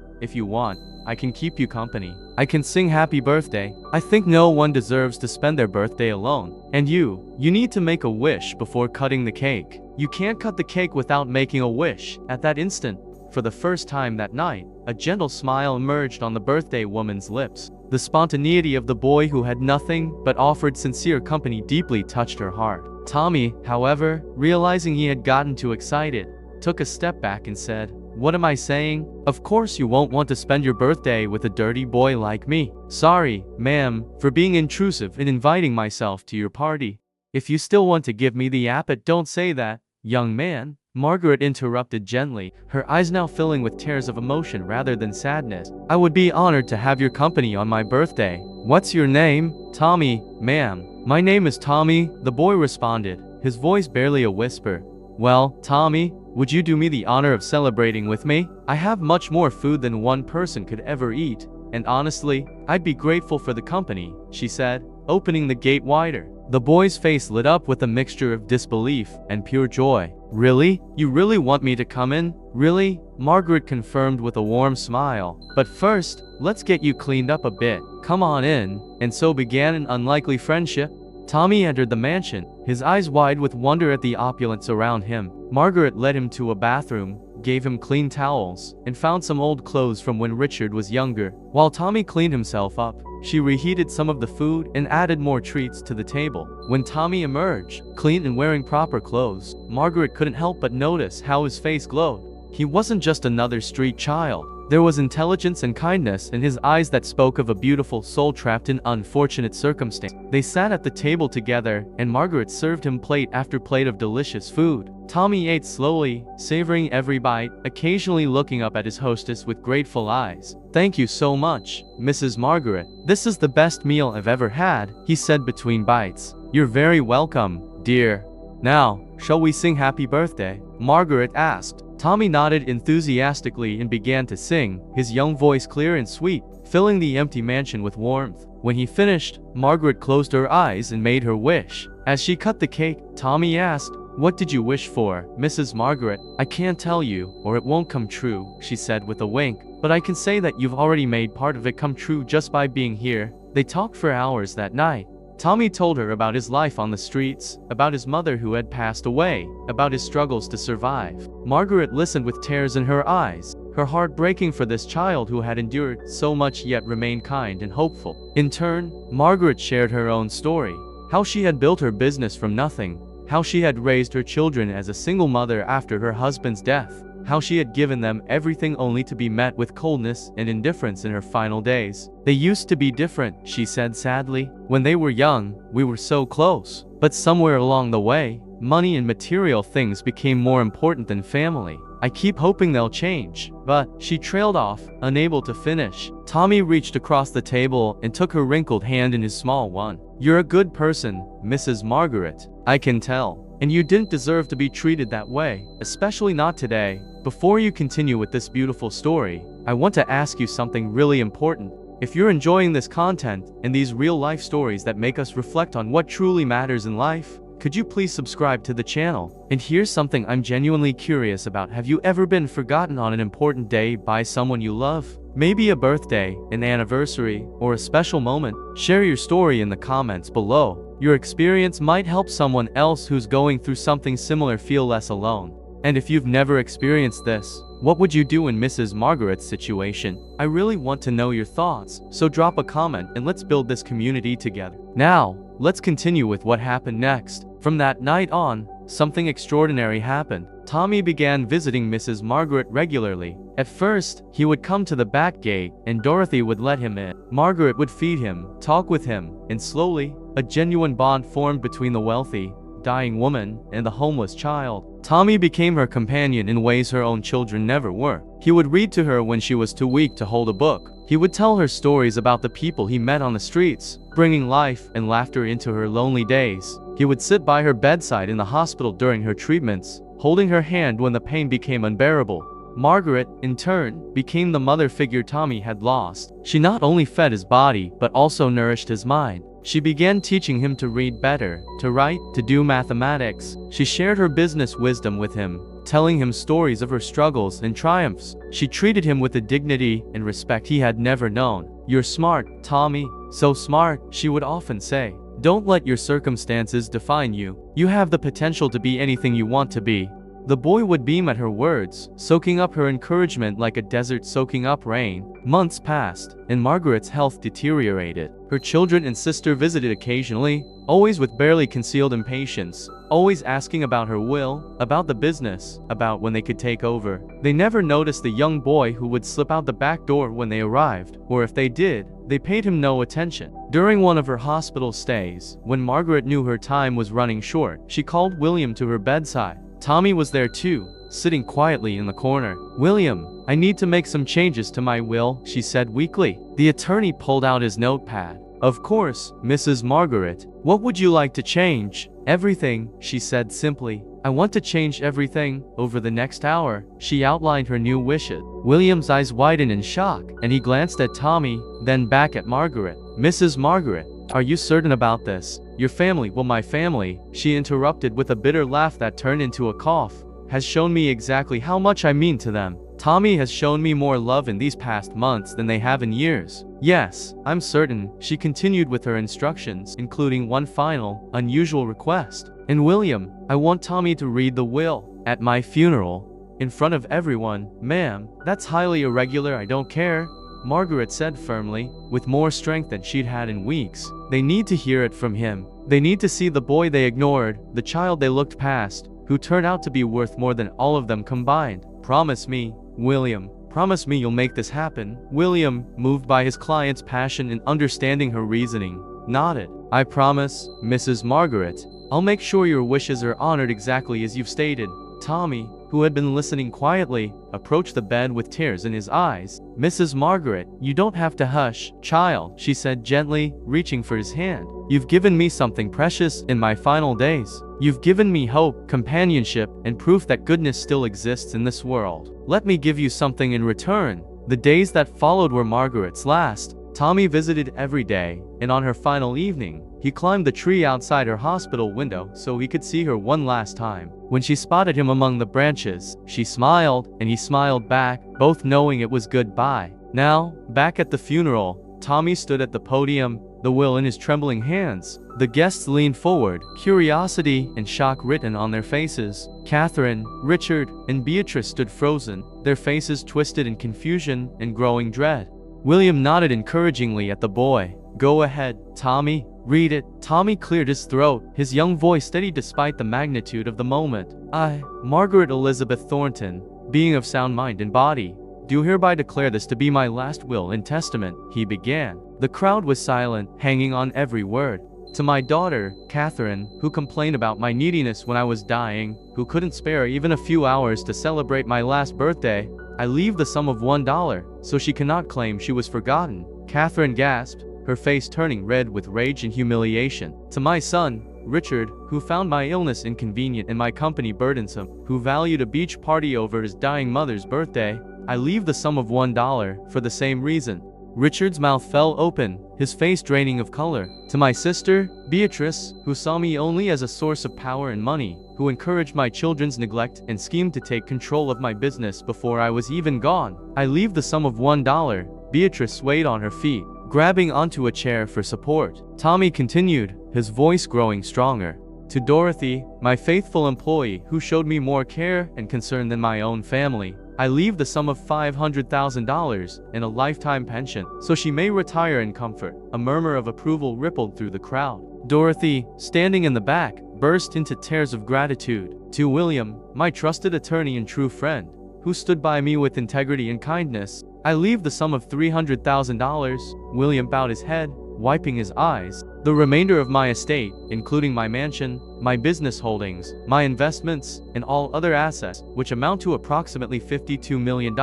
I can keep you company. I can sing happy birthday. I think no one deserves to spend their birthday alone. And you need to make a wish before cutting the cake. You can't cut the cake without making a wish." At that instant, for the first time that night, a gentle smile emerged on the birthday woman's lips. The spontaneity of the boy who had nothing but offered sincere company deeply touched her heart. Tommy, however, realizing he had gotten too excited, took a step back and said, "What am I saying? Of course you won't want to spend your birthday with a dirty boy like me. Sorry, ma'am, for being intrusive in inviting myself to your party. If you still want to give me the appet, don't say that, young man," Margaret interrupted gently, her eyes now filling with tears of emotion rather than sadness. "I would be honored to have your company on my birthday. What's your name?" "Tommy, ma'am." "My name is Tommy," the boy responded, his voice barely a whisper. "Well, Tommy, would you do me the honor of celebrating with me? I have much more food than one person could ever eat, and honestly, I'd be grateful for the company," she said, opening the gate wider. The boy's face lit up with a mixture of disbelief and pure joy. "Really? You really want me to come in? Really?" Margaret confirmed with a warm smile. "But first, let's get you cleaned up a bit. Come on in." And so began an unlikely friendship. Tommy entered the mansion, his eyes wide with wonder at the opulence around him. Margaret led him to a bathroom, gave him clean towels, and found some old clothes from when Richard was younger. While Tommy cleaned himself up, she reheated some of the food and added more treats to the table. When Tommy emerged, clean and wearing proper clothes, Margaret couldn't help but notice how his face glowed. He wasn't just another street child. There was intelligence and kindness in his eyes that spoke of a beautiful soul trapped in unfortunate circumstance. They sat at the table together, and Margaret served him plate after plate of delicious food. Tommy ate slowly, savoring every bite, occasionally looking up at his hostess with grateful eyes. "Thank you so much, Mrs. Margaret. This is the best meal I've ever had," he said between bites. "You're very welcome, dear. Now, shall we sing happy birthday?" Margaret asked. Tommy nodded enthusiastically and began to sing, his young voice clear and sweet, filling the empty mansion with warmth. When he finished, Margaret closed her eyes and made her wish. As she cut the cake, Tommy asked, "What did you wish for, Mrs. Margaret?" "I can't tell you, or it won't come true," she said with a wink. "But I can say that you've already made part of it come true just by being here." They talked for hours that night. Tommy told her about his life on the streets, about his mother who had passed away, about his struggles to survive. Margaret listened with tears in her eyes, her heart breaking for this child who had endured so much yet remained kind and hopeful. In turn, Margaret shared her own story, how she had built her business from nothing, how she had raised her children as a single mother after her husband's death, how she had given them everything only to be met with coldness and indifference in her final days. "They used to be different," she said sadly. "When they were young, we were so close. But somewhere along the way, money and material things became more important than family. I keep hoping they'll change." But she trailed off, unable to finish. Tommy reached across the table and took her wrinkled hand in his small one. "You're a good person, Mrs. Margaret. I can tell. and you didn't deserve to be treated that way, especially not today. Before you continue with this beautiful story, I want to ask you something really important. If you're enjoying this content and these real-life stories that make us reflect on what truly matters in life, could you please subscribe to the channel? And here's something I'm genuinely curious about. Have you ever been forgotten on an important day by someone you love? Maybe a birthday, an anniversary, or a special moment? Share your story in the comments below. Your experience might help someone else who's going through something similar feel less alone. And if you've never experienced this, what would you do in Mrs. Margaret's situation? I really want to know your thoughts, so drop a comment and let's build this community together. Now, let's continue with what happened next. From that night on, something extraordinary happened. Tommy began visiting Mrs. Margaret regularly. At first, he would come to the back gate, and Dorothy would let him in. Margaret would feed him, talk with him, and slowly, a genuine bond formed between the wealthy, dying woman and the homeless child. Tommy became her companion in ways her own children never were. He would read to her when she was too weak to hold a book. He would tell her stories about the people he met on the streets, bringing life and laughter into her lonely days. He would sit by her bedside in the hospital during her treatments, holding her hand when the pain became unbearable. Margaret, in turn, became the mother figure Tommy had lost. She not only fed his body, but also nourished his mind. She began teaching him to read better, to write, to do mathematics. She shared her business wisdom with him, telling him stories of her struggles and triumphs. She treated him with a dignity and respect he had never known. "You're smart, Tommy, so smart," she would often say. "Don't let your circumstances define you. You have the potential to be anything you want to be." The boy would beam at her words, soaking up her encouragement like a desert soaking up rain. Months passed, and Margaret's health deteriorated. Her children and sister visited occasionally, always with barely concealed impatience, always asking about her will, about the business, about when they could take over. They never noticed the young boy who would slip out the back door when they arrived, or if they did, they paid him no attention. During one of her hospital stays, when Margaret knew her time was running short, she called William to her bedside. Tommy was there too, sitting quietly in the corner. "William, I need to make some changes to my will," she said weakly. The attorney pulled out his notepad. "Of course, Mrs. Margaret. What would you like to change?" "Everything," she said simply. "I want to change everything." Over the next hour, she outlined her new wishes. William's eyes widened in shock, and he glanced at Tommy, then back at Margaret. "Mrs. Margaret, are you certain about this? Your family," "Well, my family," she interrupted with a bitter laugh that turned into a cough, "has shown me exactly how much I mean to them. Tommy has shown me more love in these past months than they have in years." "Yes, I'm certain," she continued with her instructions, including one final, unusual request. "And William, I want Tommy to read the will at my funeral, in front of everyone." "Ma'am, that's highly irregular. I don't care," Margaret said firmly, with more strength than she'd had in weeks. "They need to hear it from him. They need to see the boy they ignored, the child they looked past, who turned out to be worth more than all of them combined. Promise me, William. Promise me you'll make this happen." William, moved by his client's passion and understanding her reasoning, nodded. "I promise, Mrs. Margaret. I'll make sure your wishes are honored exactly as you've stated." Tommy, who had been listening quietly, approached the bed with tears in his eyes. "Mrs. Margaret, you don't have to hush, child," she said gently, reaching for his hand. "You've given me something precious in my final days. You've given me hope, companionship, and proof that goodness still exists in this world. Let me give you something in return." The days that followed were Margaret's last. Tommy visited every day, and on her final evening, he climbed the tree outside her hospital window so he could see her one last time. When she spotted him among the branches, she smiled, and he smiled back, both knowing it was goodbye. Now, back at the funeral, Tommy stood at the podium, the will in his trembling hands. The guests leaned forward, curiosity and shock written on their faces. Catherine, Richard, and Beatrice stood frozen, their faces twisted in confusion and growing dread. William nodded encouragingly at the boy. "Go ahead, Tommy. Read it." Tommy cleared his throat, his young voice steady despite the magnitude of the moment. "I, Margaret Elizabeth Thornton, being of sound mind and body, do hereby declare this to be my last will and testament," he began. The crowd was silent, hanging on every word. "To my daughter, Catherine, who complained about my neediness when I was dying, who couldn't spare even a few hours to celebrate my last birthday, I leave the sum of $1, so she cannot claim she was forgotten." Catherine gasped, her face turning red with rage and humiliation. "To my son, Richard, who found my illness inconvenient and my company burdensome, who valued a beach party over his dying mother's birthday, I leave the sum of $1 for the same reason. Richard's mouth fell open, his face draining of color. To my sister, Beatrice, who saw me only as a source of power and money, who encouraged my children's neglect and schemed to take control of my business before I was even gone, I leave the sum of $1. Beatrice swayed on her feet, grabbing onto a chair for support. Tommy continued, his voice growing stronger. To Dorothy, my faithful employee who showed me more care and concern than my own family, I leave the sum of $500,000 and a lifetime pension, so she may retire in comfort. A murmur of approval rippled through the crowd. Dorothy, standing in the back, burst into tears of gratitude. To William, my trusted attorney and true friend, who stood by me with integrity and kindness, I leave the sum of $300,000. William bowed his head, wiping his eyes. The remainder of my estate, including my mansion, my business holdings, my investments, and all other assets, which amount to approximately $52 million,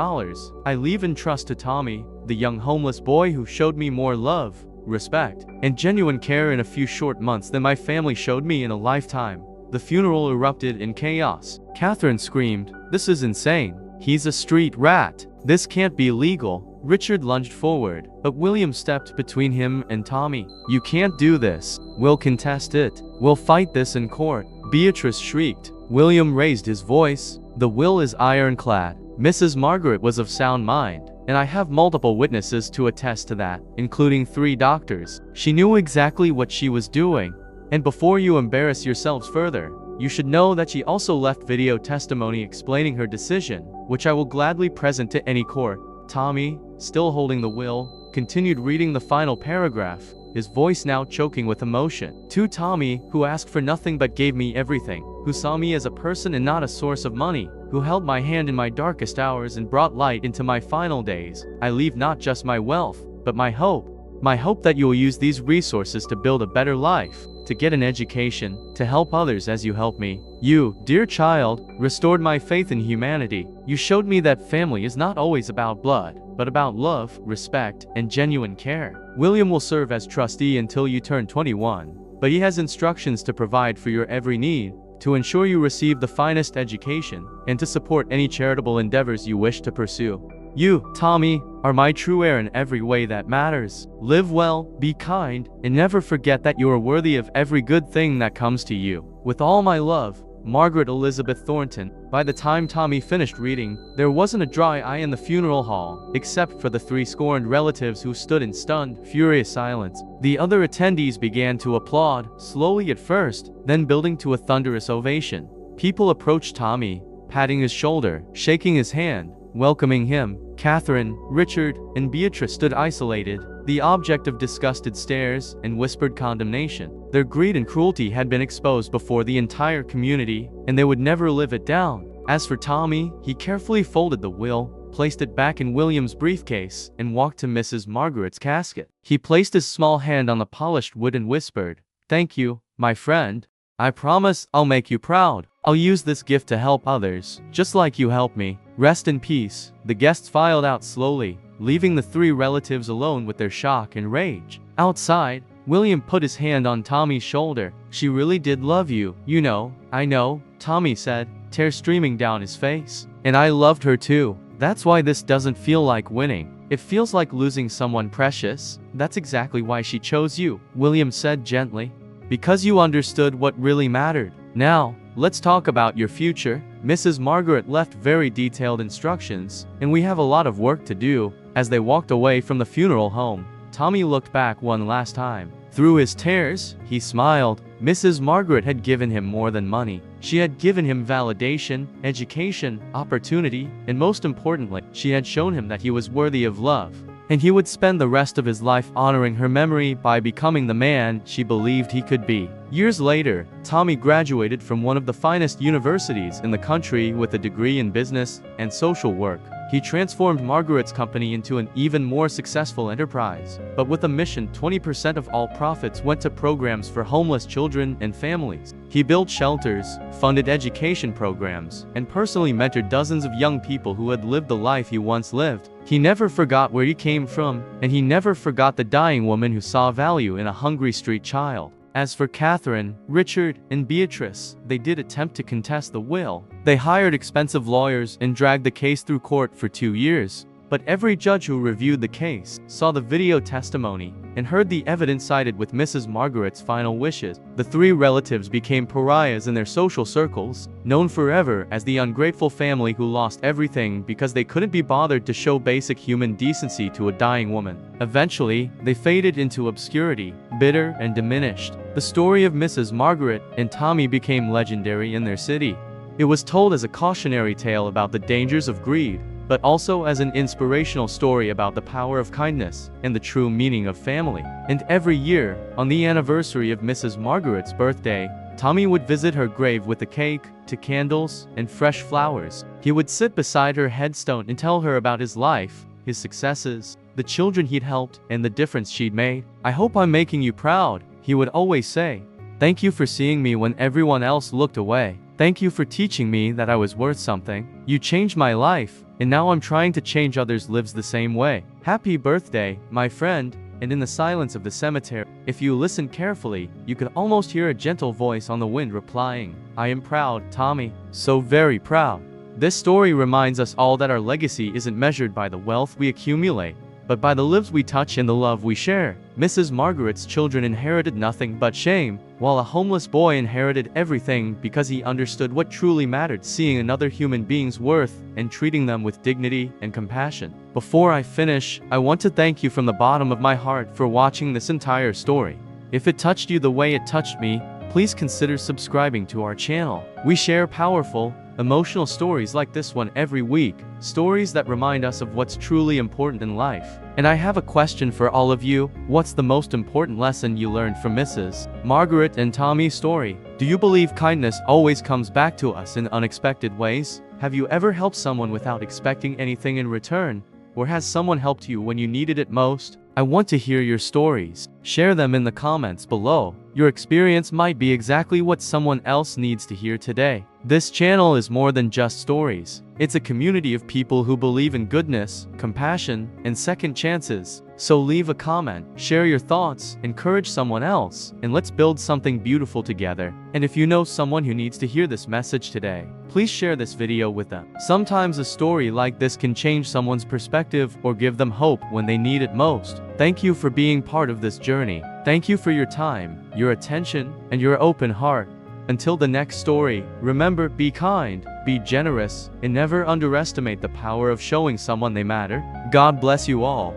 I leave in trust to Tommy, the young homeless boy who showed me more love, respect, and genuine care in a few short months than my family showed me in a lifetime. The funeral erupted in chaos. Catherine screamed, "This is insane. He's a street rat. This can't be legal." Richard lunged forward, but William stepped between him and Tommy. "You can't do this. We'll contest it. We'll fight this in court." Beatrice shrieked. William raised his voice. "The will is ironclad. Mrs. Margaret was of sound mind, and I have multiple witnesses to attest to that, including 3 doctors. She knew exactly what she was doing. And before you embarrass yourselves further, you should know that she also left video testimony explaining her decision, which I will gladly present to any court." Tommy, still holding the will, continued reading the final paragraph, his voice now choking with emotion. "To Tommy, who asked for nothing but gave me everything, who saw me as a person and not a source of money, who held my hand in my darkest hours and brought light into my final days, I leave not just my wealth, but my hope. My hope that you will use these resources to build a better life, to get an education, to help others as you help me. You, dear child, restored my faith in humanity. You showed me that family is not always about blood, but about love, respect, and genuine care. William will serve as trustee until you turn 21, but he has instructions to provide for your every need, to ensure you receive the finest education, and to support any charitable endeavors you wish to pursue. You, Tommy, are my true heir in every way that matters. Live well, be kind, and never forget that you are worthy of every good thing that comes to you. With all my love, Margaret Elizabeth Thornton." By the time Tommy finished reading, there wasn't a dry eye in the funeral hall, except for the 3 scorned relatives who stood in stunned, furious silence. The other attendees began to applaud, slowly at first, then building to a thunderous ovation. People approached Tommy, patting his shoulder, shaking his hand, welcoming him. Catherine, Richard, and Beatrice stood isolated, the object of disgusted stares and whispered condemnation. Their greed and cruelty had been exposed before the entire community, and they would never live it down. As for Tommy, he carefully folded the will, placed it back in William's briefcase, and walked to Mrs. Margaret's casket. He placed his small hand on the polished wood and whispered, "Thank you, my friend. I promise I'll make you proud. I'll use this gift to help others, just like you helped me. Rest in peace." The guests filed out slowly, leaving the 3 relatives alone with their shock and rage. Outside, William put his hand on Tommy's shoulder. "She really did love you, you know." "I know," Tommy said, tears streaming down his face. "And I loved her too. That's why this doesn't feel like winning. It feels like losing someone precious. That's exactly why she chose you," William said gently. "Because you understood what really mattered. Now, let's talk about your future." Mrs. Margaret left very detailed instructions, and we have a lot of work to do. As they walked away from the funeral home, Tommy looked back one last time. Through his tears, he smiled. Mrs. Margaret had given him more than money. She had given him validation, education, opportunity, and most importantly, she had shown him that he was worthy of love. And he would spend the rest of his life honoring her memory by becoming the man she believed he could be. Years later, Tommy graduated from one of the finest universities in the country with a degree in business and social work. He transformed Margaret's company into an even more successful enterprise. But with a mission, 20% of all profits went to programs for homeless children and families. He built shelters, funded education programs, and personally mentored dozens of young people who had lived the life he once lived. He never forgot where he came from, and he never forgot the dying woman who saw value in a hungry street child. As for Catherine, Richard, and Beatrice, they did attempt to contest the will. They hired expensive lawyers and dragged the case through court for 2 years. But every judge who reviewed the case saw the video testimony and heard the evidence sided with Mrs. Margaret's final wishes. The three relatives became pariahs in their social circles, known forever as the ungrateful family who lost everything because they couldn't be bothered to show basic human decency to a dying woman. Eventually, they faded into obscurity, bitter and diminished. The story of Mrs. Margaret and Tommy became legendary in their city. It was told as a cautionary tale about the dangers of greed, but also as an inspirational story about the power of kindness and the true meaning of family. And every year, on the anniversary of Mrs. Margaret's birthday, Tommy would visit her grave with a cake, candles, and fresh flowers. He would sit beside her headstone and tell her about his life, his successes, the children he'd helped, and the difference she'd made. "I hope I'm making you proud," he would always say. "Thank you for seeing me when everyone else looked away. Thank you for teaching me that I was worth something. You changed my life, and now I'm trying to change others' lives the same way. Happy birthday, my friend." And in the silence of the cemetery, if you listened carefully, you could almost hear a gentle voice on the wind replying, "I am proud, Tommy, so very proud." This story reminds us all that our legacy isn't measured by the wealth we accumulate, but by the lives we touch and the love we share. Mrs. Margaret's children inherited nothing but shame, while a homeless boy inherited everything because he understood what truly mattered: seeing another human being's worth and treating them with dignity and compassion. Before I finish, I want to thank you from the bottom of my heart for watching this entire story. If it touched you the way it touched me, please consider subscribing to our channel. We share powerful, emotional stories like this one every week, stories that remind us of what's truly important in life. And I have a question for all of you. What's the most important lesson you learned from Mrs. Margaret and Tommy's story? Do you believe kindness always comes back to us in unexpected ways? Have you ever helped someone without expecting anything in return? Or has someone helped you when you needed it most? I want to hear your stories. Share them in the comments below. Your experience might be exactly what someone else needs to hear today. This channel is more than just stories. It's a community of people who believe in goodness, compassion, and second chances. So leave a comment, share your thoughts, encourage someone else, and let's build something beautiful together. And if you know someone who needs to hear this message today, please share this video with them. Sometimes a story like this can change someone's perspective or give them hope when they need it most. Thank you for being part of this journey. Thank you for your time, your attention, and your open heart. Until the next story, remember, be kind, be generous, and never underestimate the power of showing someone they matter. God bless you all.